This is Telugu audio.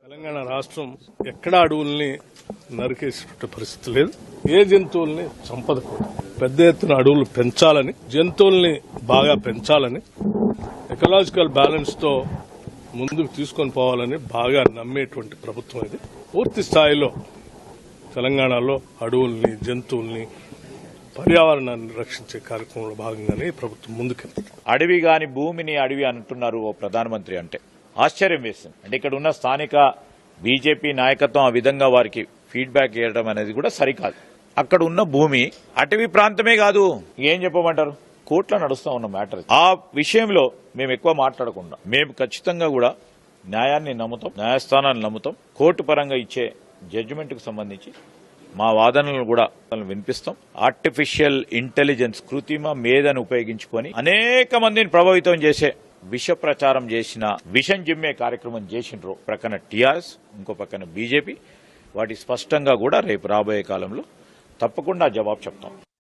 తెలంగాణ రాష్ట్రం ఎక్కడా అడవుల్ని నరికేసేట పరిస్థితి లేదు. ఏ జంతువుల్ని చంపదకూడదు. పెద్ద ఎత్తున అడవులు పెంచాలని, జంతువుల్ని బాగా పెంచాలని, ఎకలాజికల్ బ్యాలెన్స్ తో ముందుకు తీసుకొని పోవాలని బాగా నమ్మేటువంటి ప్రభుత్వం ఇది. పూర్తి స్థాయిలో తెలంగాణలో అడవుల్ని, జంతువుల్ని, పర్యావరణాన్ని రక్షించే కార్యక్రమంలో భాగంగానే ప్రభుత్వం ముందుకెళ్తుంది. అడవి గాని భూమిని అడవి అంటున్నారు ఓ ప్రధానమంత్రి. అంటే ఆశ్చర్యం వేస్తుంది. అంటే ఇక్కడ ఉన్న స్థానిక బీజేపీ నాయకత్వం ఆ విధంగా వారికి ఫీడ్బ్యాక్ ఇవ్వడం అనేది కూడా సరికాదు. అక్కడ ఉన్న భూమి అటవీ ప్రాంతమే కాదు, ఏం చెప్పమంటారు, కోర్టులో నడుస్తా ఉన్న మ్యాటర్. ఆ విషయంలో మేము ఎక్కువ మాట్లాడకుండా మేము ఖచ్చితంగా కూడా న్యాయాన్ని నమ్ముతాం, న్యాయస్థానాన్ని నమ్ముతాం. కోర్టు పరంగా ఇచ్చే జడ్జిమెంట్ కు సంబంధించి మా వాదనలను కూడా వినిపిస్తాం. ఆర్టిఫిషియల్ ఇంటెలిజెన్స్, కృత్రిమ మేధను ఉపయోగించుకొని అనేక మందిని ప్రభావితం చేసే విష ప్రచారం చేసిన, విషం జిమ్మే కార్యక్రమం చేసిండ్రు ప్రక్కన టీఆర్ఎస్, ఇంకో పక్కన బీజేపీ. వాటి స్పష్టంగా కూడా రేపు రాబోయే కాలంలో తప్పకుండా జవాబు చెప్తాం.